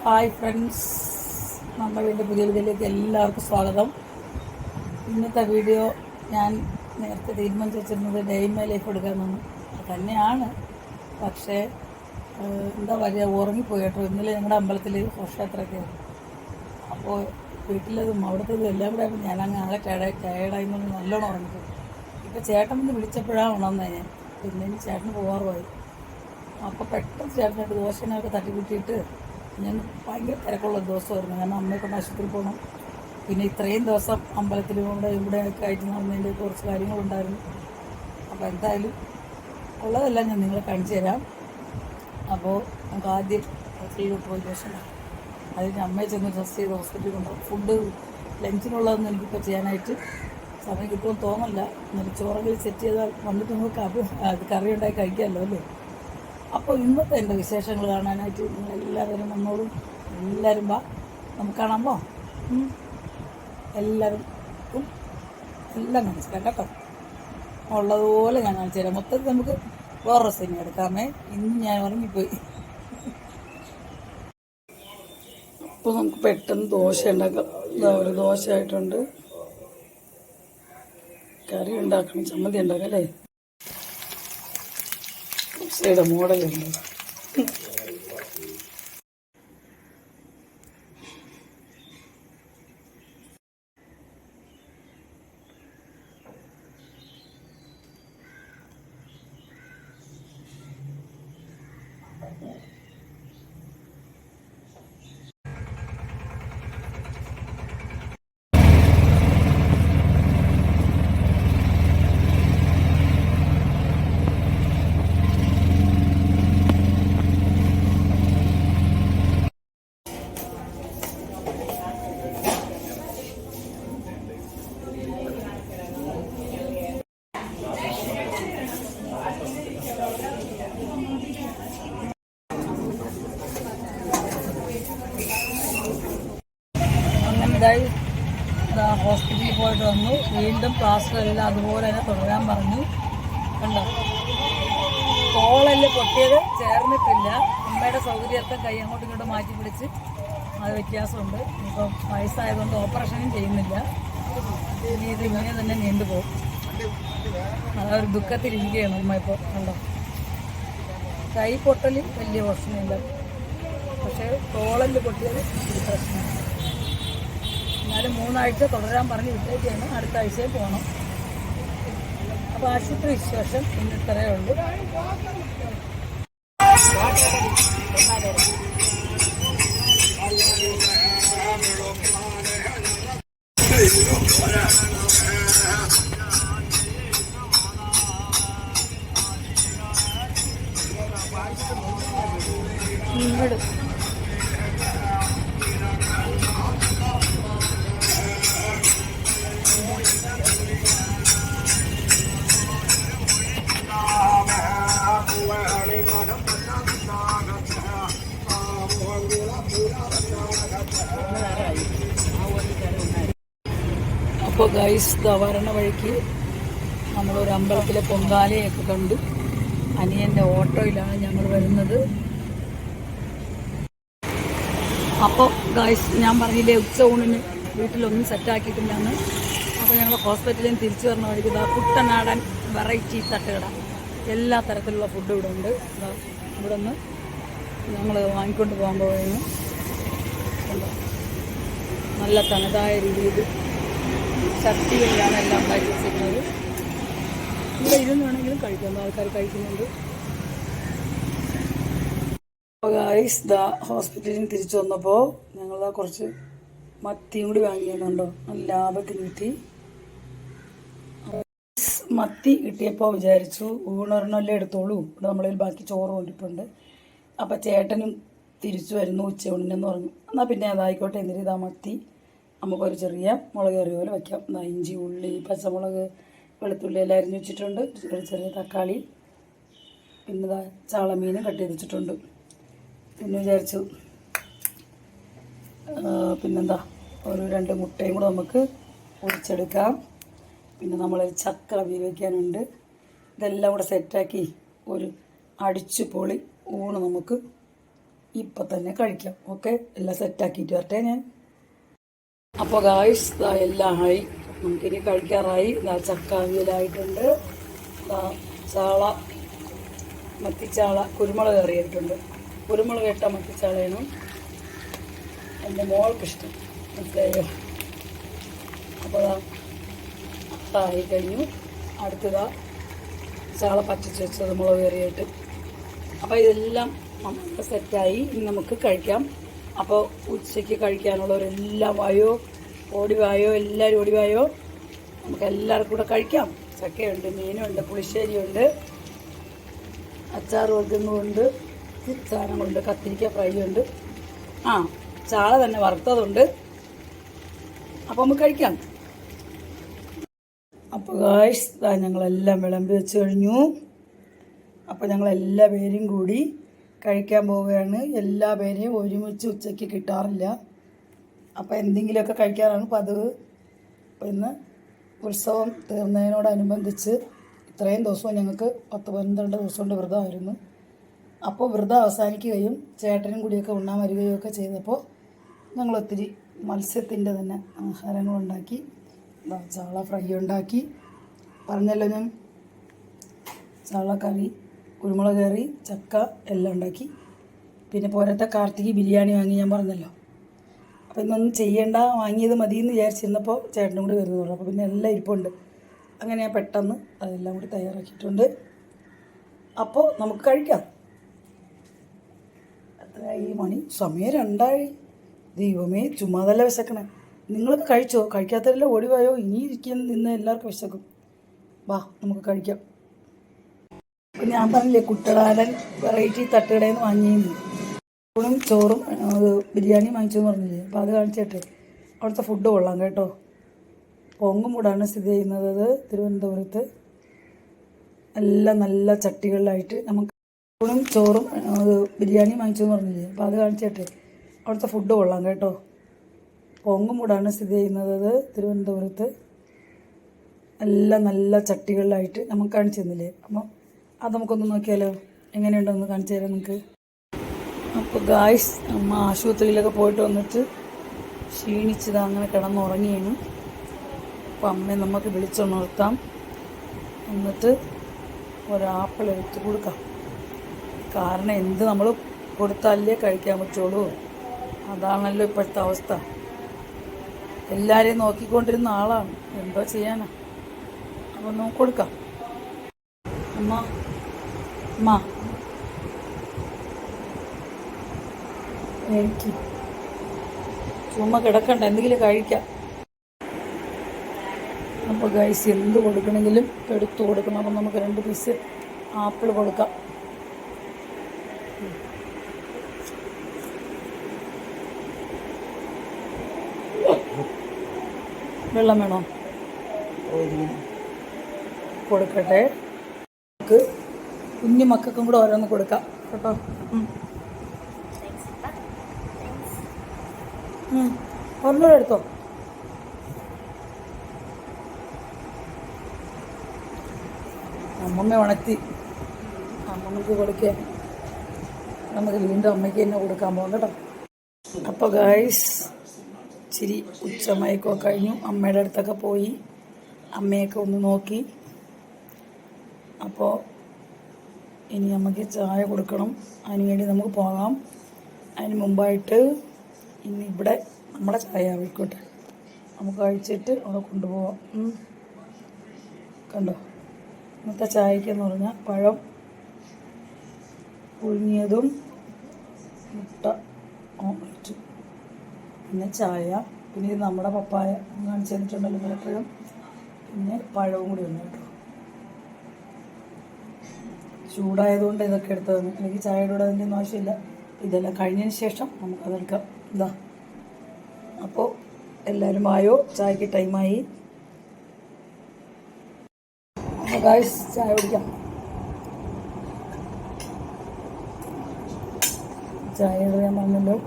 Hi friends, നമ്മുടെ വീണ്ടും പുതിയ വീഡിയോയിലേക്ക് എല്ലാവർക്കും സ്വാഗതം. ഇന്നത്തെ വീഡിയോ ഞാൻ നേരത്തെ തീരുമാനിച്ച് വെച്ചിരുന്നത് ഡേ ഇൻ മൈ ലൈഫ് എടുക്കാമെന്ന് തന്നെയാണ്. പക്ഷേ എന്താ പറയുക, ഉറങ്ങിപ്പോയി കേട്ടോ. ഇന്നലെ ഞങ്ങളുടെ അമ്പലത്തിൽ ഘോഷയാത്രയൊക്കെ, അപ്പോൾ വീട്ടിലതും അവിടുത്തതും എല്ലാം കൂടെ ഞാനങ്ങ് ആകെ ടയർഡായി നല്ലോണം ഉറങ്ങിപ്പോയി. ഇപ്പോൾ ചേട്ടൻ വന്ന് വിളിച്ചപ്പോഴാണ് ഉണർന്നത് ഞാൻ. പിന്നെ ചേട്ടന് പോകാറുമായി. അപ്പോൾ പെട്ടെന്ന് ചേട്ടനായിട്ട് ദോശനൊക്കെ തട്ടിക്കൂട്ടിയിട്ട് ഞാൻ ഭയങ്കര തിരക്കുള്ള ദിവസമായിരുന്നു. കാരണം അമ്മയെക്കൊണ്ട് ആശുപത്രിയിൽ പോകണം. പിന്നെ ഇത്രയും ദിവസം അമ്പലത്തിലും ഇവിടെയൊക്കെ ആയിട്ട് നടന്നതിൻ്റെ കുറച്ച് കാര്യങ്ങളുണ്ടായിരുന്നു. അപ്പോൾ എന്തായാലും ഉള്ളതെല്ലാം ഞാൻ നിങ്ങളെ കാണിച്ചു തരാം. അപ്പോൾ നമുക്ക് ആദ്യം ഹോസ്പിറ്റലിൽ പോയി ദോശമാണ്. അതിന് അമ്മയെ ചെന്ന് ടെസ്റ്റ് ചെയ്ത് ഹോസ്പിറ്റലിൽ കൊണ്ടുപോകും. ഫുഡ് ലഞ്ചിനുള്ളതൊന്നും എനിക്കിപ്പോൾ ചെയ്യാനായിട്ട് സമയം കിട്ടുമെന്ന് തോന്നില്ല. എന്നാലും ചോറെങ്കിലും സെറ്റ് ചെയ്താൽ വന്നിട്ട് നമുക്ക് അത് കറി ഉണ്ടാക്കി കഴിക്കാമല്ലോ അല്ലേ. അപ്പോൾ ഇന്നത്തെ എൻ്റെ വിശേഷങ്ങൾ കാണാനായിട്ട് നിങ്ങളെല്ലാവരും വന്നോളും. എല്ലാവരും വാ, നമുക്ക് കാണാമോ? എല്ലാവർക്കും എല്ലാം മനസ്സിലാക്കാം കേട്ടോ. ഉള്ളതുപോലെ ഞാൻ കാണിച്ചു തരാം. മൊത്തത്തിൽ നമുക്ക് വേറൊരു സിനിമ എടുക്കാമേ. ഇന്ന് ഞാൻ ഉറങ്ങിപ്പോയി. അപ്പോൾ നമുക്ക് പെട്ടെന്ന് ദോശ ഉണ്ടാക്കാം. ഇതാ ഒരു ദോശ ആയിട്ടുണ്ട്. കറി ഉണ്ടാക്കണം, ചമ്മന്തി ഉണ്ടാക്കാം അല്ലേ. ദോശയുടെ മോഡലുണ്ട്. ഹോസ്പിറ്റലിൽ പോയിട്ട് വന്നു. വീണ്ടും ക്ലാസ്സിലെല്ലാം അതുപോലെ തന്നെ തുടരാൻ പറഞ്ഞു. കണ്ടോ, തോളെല്ലാം പൊട്ടിയത് ചേർന്നിട്ടില്ല. അമ്മയുടെ സൗകര്യർത്ഥം കൈ അങ്ങോട്ടും ഇങ്ങോട്ടും മാറ്റി പിടിച്ച് അത് വ്യത്യാസമുണ്ട്. ഇപ്പം വയസ്സായതുകൊണ്ട് ഓപ്പറേഷനും ചെയ്യുന്നില്ല. ഇനി ഇത് ഇങ്ങനെ തന്നെ നീണ്ടുപോകും. അതൊരു ദുഃഖത്തിലിരിക്കുകയാണ് അമ്മ ഇപ്പോൾ. കണ്ടോ, കൈ പൊട്ടലും വലിയ പ്രശ്നമില്ല, പക്ഷേ തോളല് പൊട്ടിയത് ഒരു പ്രശ്നമാണ്. എന്നാലും 3 ആഴ്ച തുടരാൻ പറഞ്ഞ് വിട്ടേക്കാണ്. അടുത്ത ആഴ്ചയിൽ പോകണം. അപ്പോൾ ആശുപത്രി വിശേഷം ഇന്ന് ഇത്രയേ ഉള്ളൂ. ഇവിടെ അപ്പോൾ ഗൈസ് വരണ വഴിക്ക് നമ്മളൊരു അമ്പലത്തിലെ പൊങ്കാലയൊക്കെ കണ്ടു. അനിയൻ്റെ ഓട്ടോയിലാണ് ഞങ്ങൾ വരുന്നത്. അപ്പോൾ ഗൈസ്, ഞാൻ പറഞ്ഞില്ലേ ഉച്ച ഊണിന് വീട്ടിലൊന്നും സെറ്റാക്കിയിട്ടില്ലാന്ന്. അപ്പോൾ ഞങ്ങൾ ഹോസ്പിറ്റലിൽ നിന്ന് തിരിച്ചു വരണ വഴിക്ക് കുട്ടനാടൻ വെറൈറ്റി തട്ടുകട, എല്ലാ തരത്തിലുള്ള ഫുഡും ഇവിടെ ഉണ്ട്. ഇവിടെ നിന്ന് ഞങ്ങൾ വാങ്ങിക്കൊണ്ട് പോകാൻ പോകുന്നു. നല്ല തനതായ രീതിയിൽ ശക്തിയിലാണ് എല്ലാം ഉണ്ടാക്കി വെച്ചിരിക്കുന്നത്. ഇവിടെ ഇരുന്ന് വേണമെങ്കിലും കഴിക്കാം, ആൾക്കാർ കഴിക്കുന്നുണ്ട്. ഗൈസ് ഹോസ്പിറ്റലിൽ നിന്ന് തിരിച്ചു വന്നപ്പോൾ ഞങ്ങൾ കുറച്ച് മത്തിയും കൂടി വാങ്ങിക്കുന്നുണ്ടോ, നല്ല ലാഭത്തിന് കിട്ടി. മത്തി കിട്ടിയപ്പോൾ വിചാരിച്ചു ഊണൊരെണ്ണമല്ലേ എടുത്തോളൂ, ഇവിടെ നമ്മളിൽ ബാക്കി ചോറ് കൊണ്ടിട്ടുണ്ട്. അപ്പം ചേട്ടനും തിരിച്ചു വരുന്നു ഉച്ചയൂണിനെന്ന് പറഞ്ഞു. എന്നാൽ പിന്നെ അതായിക്കോട്ടെ, എന്നിട്ട് ഇതാ മത്തി നമുക്കൊരു ചെറിയ മുളക് കറി പോലെ വയ്ക്കാം. ഇഞ്ചി, ഉള്ളി, പച്ചമുളക്, വെളുത്തുള്ളി എല്ലാം അരിഞ്ഞ് വെച്ചിട്ടുണ്ട്. ഒരു ചെറിയ തക്കാളി, പിന്നെ ഇതാ ചാളമീനും കട്ട് ചെയ്ത് വെച്ചിട്ടുണ്ട്. പിന്നെ വിചാരിച്ചു പിന്നെന്താ ഒരു 2 മുട്ടയും കൂടെ നമുക്ക് പൊരിച്ചെടുക്കാം. പിന്നെ നമ്മളൊരു ചക്ക അവിയൽ വയ്ക്കാനുണ്ട്. ഇതെല്ലാം കൂടെ സെറ്റാക്കി ഒരു അടിച്ചു പൊളി ഊണ് നമുക്ക് ഇപ്പം തന്നെ കഴിക്കാം. ഓക്കെ, എല്ലാം സെറ്റാക്കിയിട്ട് വരട്ടെ ഞാൻ. അപ്പോൾ ഗായ്സ് എല്ലാം ആയി, നമുക്കിനി കഴിക്കാറായി. ചക്ക അവിയലായിട്ടുണ്ട്, ചാള മത്തിച്ചാള കുരുമുളക് കറിയിട്ടുണ്ട്. കുരുമുളക് ഇട്ട മത്തിച്ചാളയാണ് എൻ്റെ മോൾക്കിഷ്ടം, മനസ്സിലായോ? അപ്പോൾ ആയി കഴിഞ്ഞു. അടുത്തതാ ചാള പറ്റിച്ച് വെച്ചത് മുളക് കറിയായിട്ട്. അപ്പോൾ ഇതെല്ലാം നമ്മൾ സെറ്റായി. ഇനി നമുക്ക് കഴിക്കാം. അപ്പോൾ ഉച്ചയ്ക്ക് കഴിക്കാനുള്ളവരെല്ലാം വായോ, ഓടി വായോ, എല്ലാവരും ഓടി വായോ, നമുക്ക് എല്ലാവർക്കും കൂടെ കഴിക്കാം. ചക്കയുണ്ട്, മീനുണ്ട്, പുളിശ്ശേരിയുണ്ട്, അച്ചാർ വയ്ക്കുന്നുണ്ട്, സാധനങ്ങളുണ്ട്, കത്തിരിക്ക ഫ്രൈ ഉണ്ട്, ചാള തന്നെ വറുത്തതുണ്ട്. അപ്പോൾ നമുക്ക് കഴിക്കാം. അപ്പോൾ ഗായ്സ് ഞങ്ങളെല്ലാം വിളമ്പി വെച്ച് കഴിഞ്ഞു. അപ്പോൾ ഞങ്ങളെല്ലാ പേരും കൂടി കഴിക്കാൻ പോവുകയാണ്. എല്ലാ പേരെയും ഒരുമിച്ച് ഉച്ചയ്ക്ക് കിട്ടാറില്ല. അപ്പോൾ എന്തെങ്കിലുമൊക്കെ കഴിക്കാറാണ് പതിവ്. അപ്പോൾ ഇന്ന് ഉത്സവം തീർന്നതിനോടനുബന്ധിച്ച് ഇത്രയും ദിവസവും ഞങ്ങൾക്ക് 10-12 ദിവസം കൊണ്ട് വ്രതമായിരുന്നു. അപ്പോൾ വ്രതം അവസാനിക്കുകയും ചേട്ടനും കൂടിയൊക്കെ ഉണ്ണാൻ വരികയും ഒക്കെ ചെയ്തപ്പോൾ ഞങ്ങൾ ഒത്തിരി മത്സ്യത്തിൻ്റെ തന്നെ ആഹാരങ്ങളുണ്ടാക്കി. ചാള ഫ്രൈ ഉണ്ടാക്കി, പറഞ്ഞല്ലോ ഞാൻ, ചാള കറി, കുരുമുളക് കറി, ചക്ക എല്ലാം ഉണ്ടാക്കി. പിന്നെ പോരത്തെ കാർത്തിക് ബിരിയാണി വാങ്ങി, ഞാൻ പറഞ്ഞല്ലോ. അപ്പോൾ ഇന്നൊന്നും ചെയ്യേണ്ട, വാങ്ങിയത് മതിയെന്ന് വിചാരിച്ചിരുന്നപ്പോൾ ചേട്ടനും കൂടി വരുന്നു പറഞ്ഞു. അപ്പോൾ പിന്നെ എല്ലാം ഇരിപ്പുണ്ട്. അങ്ങനെ ഞാൻ പെട്ടെന്ന് അതെല്ലാം കൂടി തയ്യാറാക്കിയിട്ടുണ്ട്. അപ്പോൾ നമുക്ക് കഴിക്കാം. എത്രയായി മണി? സമയം 2 ദൈവമേ, ചുമ്മാതല്ല വിശക്കണേ. നിങ്ങളൊക്കെ കഴിച്ചോ? കഴിക്കാത്തവരെല്ലാം ഓടിവായോ. ഇനി ഇരിക്കുന്ന നിന്ന് എല്ലാവർക്കും വിശക്കും. വാ നമുക്ക് കഴിക്കാം. അപ്പം ഞാൻ പറഞ്ഞില്ലേ, കുട്ടടാലൻ വെറൈറ്റി തട്ടുകടയിൽ നിന്ന് വാങ്ങിയിരുന്നു. ഊണും ചോറും ബിരിയാണി വാങ്ങിച്ചെന്ന് പറഞ്ഞില്ലേ, അപ്പോൾ അത് കാണിച്ചിട്ട് അവിടുത്തെ ഫുഡ് കൊള്ളാം കേട്ടോ. പൊങ്ങുമൂടാണ് സ്ഥിതി ചെയ്യുന്നത്, അത് തിരുവനന്തപുരത്ത്. എല്ലാം നല്ല ചട്ടികളിലായിട്ട് നമുക്ക് ഊണും ചോറും ബിരിയാണി വാങ്ങിച്ചെന്ന് പറഞ്ഞില്ലേ, അപ്പോൾ അത് കാണിച്ചിട്ട് അവിടുത്തെ ഫുഡ് കൊള്ളാം കേട്ടോ. പൊങ്ങുമൂടാണ് സ്ഥിതി ചെയ്യുന്നത്, അത് തിരുവനന്തപുരത്ത്. എല്ലാം നല്ല ചട്ടികളിലായിട്ട് നമുക്ക് കാണിച്ചു തന്നില്ലേ. അപ്പോൾ അത് നമുക്കൊന്ന് നോക്കിയാലോ, എങ്ങനെയുണ്ടെന്ന് കാണിച്ചു തരാം നിങ്ങൾക്ക്. അപ്പോൾ ഗായ്സ്, അമ്മ ആശുപത്രിയിലൊക്കെ പോയിട്ട് വന്നിട്ട് ക്ഷീണിച്ചത് അങ്ങനെ കിടന്നുറങ്ങിയാണ്. അപ്പോൾ അമ്മയെ നമുക്ക് വിളിച്ചുണർത്താം, എന്നിട്ട് ഒരാപ്പിൾ എടുത്ത് കൊടുക്കാം. കാരണം എന്ത് നമ്മൾ കൊടുത്താലേ കഴിക്കാൻ പറ്റുള്ളൂ. അതാണല്ലോ ഇപ്പോഴത്തെ അവസ്ഥ. എല്ലാവരെയും നോക്കിക്കൊണ്ടിരുന്ന ആളാണ്, എന്തോ ചെയ്യാനാ. അപ്പോൾ നമുക്ക് കൊടുക്കാം. അമ്മ അമ്മ എനിക്ക് ചുമ്മാ കിടക്കണ്ട, എന്തെങ്കിലും കഴിക്കാം. അപ്പോൾ ഗൈസ്, എന്ത് കൊടുക്കണമെങ്കിലും എടുത്തു കൊടുക്കണം. അപ്പം നമുക്ക് 2 പീസ് ആപ്പിൾ കൊടുക്കാം. വെള്ളം വേണോ? കൊടുക്കട്ടെ. നമുക്ക് കുഞ്ഞു മക്കൾക്കും കൂടെ ഓരോന്ന് കൊടുക്കാം കേട്ടോ. ഒരെണ്ണം എടുത്തോ. അമ്മമ്മ ഉണർത്തി, അമ്മമ്മക്ക് കൊടുക്കുക. നമുക്ക് വീണ്ടും അമ്മയ്ക്ക് തന്നെ കൊടുക്കാൻ പോകാം കേട്ടോ. അപ്പോൾ ഗായ്സ്, ഇച്ചിരി ഉച്ചമയക്കമൊക്കെ കഴിഞ്ഞു. അമ്മയുടെ അടുത്തൊക്കെ പോയി അമ്മയൊക്കെ ഒന്ന് നോക്കി. അപ്പോൾ ഇനി നമുക്ക് ചായ കൊടുക്കണം. അതിന് വേണ്ടി നമുക്ക് പോകാം. അതിന് മുമ്പായിട്ട് ഇനി ഇവിടെ നമ്മുടെ ചായ ആയിക്കോട്ടെ, നമുക്ക് കഴിച്ചിട്ട് അവിടെ കൊണ്ടുപോകാം. കണ്ടോ, ഇന്നത്തെ ചായക്കെന്ന് പറഞ്ഞാൽ പഴം പുഴുങ്ങിയതും മുട്ട ഓംലെറ്റും, പിന്നെ ചായ, പിന്നെ ഇത് നമ്മുടെ പപ്പായ കാണിച്ചു തന്നിട്ടുണ്ടല്ലോ, പലപ്പോഴും, പിന്നെ പഴവും കൂടി ഉണ്ട് കേട്ടോ. ചൂടായതുകൊണ്ട് ഇതൊക്കെ എടുത്തതാണ്. എനിക്ക് ചായയുടെ കൂടെ അതിൻ്റെ ഒന്നും ആവശ്യമില്ല. ഇതെല്ലാം കഴിഞ്ഞതിന് ശേഷം നമുക്കതെടുക്കാം. ഇതാ, അപ്പോൾ എല്ലാവരും ആയോ, ചായക്ക് ടൈമായി. അപ്പോൾ ഗായ്സ്, ചായ കുടിക്കാം. ചായ ഞാൻ പറഞ്ഞല്ലോ.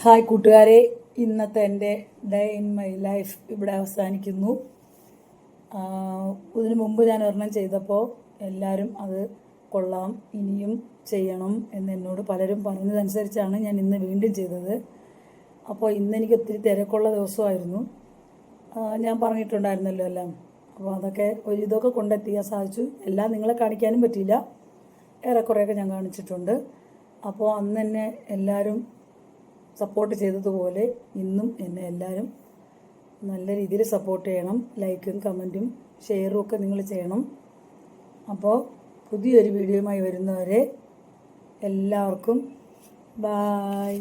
ഹായ് കൂട്ടുകാരെ, ഇന്നത്തെ എൻ്റെ ഡേ ഇൻ മൈ ലൈഫ് ഇവിടെ അവസാനിക്കുന്നു. ഇതിനു മുമ്പ് ഞാൻ ഒരെണ്ണം ചെയ്തപ്പോൾ എല്ലാവരും അത് കൊള്ളാം, ഇനിയും ചെയ്യണം എന്നോട് പലരും പറഞ്ഞതനുസരിച്ചാണ് ഞാൻ ഇന്ന് വീണ്ടും ചെയ്തത്. അപ്പോൾ ഇന്നെനിക്ക് ഒത്തിരി തിരക്കുള്ള ദിവസമായിരുന്നു. ഞാൻ പറഞ്ഞിട്ടുണ്ടായിരുന്നല്ലോ എല്ലാം. അപ്പോൾ അതൊക്കെ ഇതൊക്കെ കൊണ്ടെത്തിക്കാൻ സാധിച്ചു. എല്ലാം നിങ്ങളെ കാണിക്കാനും പറ്റിയില്ല, ഏറെക്കുറെയൊക്കെ ഞാൻ കാണിച്ചിട്ടുണ്ട്. അപ്പോൾ അന്ന് തന്നെ എല്ലാവരും സപ്പോർട്ട് ചെയ്തതുപോലെ ഇന്നും എന്നെ എല്ലാവരും നല്ല രീതിയിൽ സപ്പോർട്ട് ചെയ്യണം. ലൈക്കും കമൻറ്റും ഷെയറും ഒക്കെ നിങ്ങൾ ചെയ്യണം. അപ്പോൾ പുതിയൊരു വീഡിയോയുമായി വരുന്നവരെ എല്ലാവർക്കും ബായ്.